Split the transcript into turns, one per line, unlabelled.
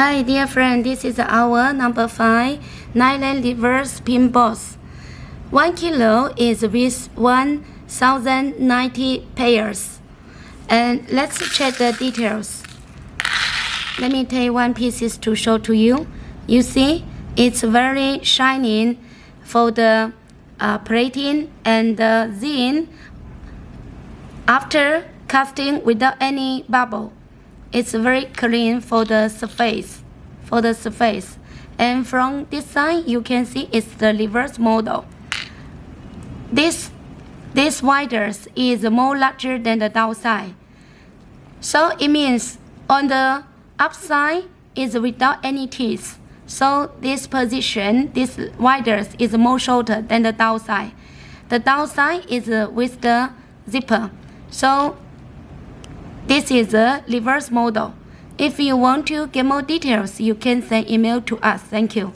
Hi dear friend, this is our number 5 nylon reverse pin box. 1 kilo is with 1090 pairs. And let's check the details. Let me take one piece to show to you. You see, it's very shining for the plating and the zin after casting without any bubble. It's very clean for the surface. And from this side, you can see it's the reverse model. This wider is more larger than the downside. So it means on the upside is without any teeth. So this position, this wider is more shorter than the downside. The downside is with the zipper. So this is a reverse model. If you want to get more details, you can send email to us. Thank you.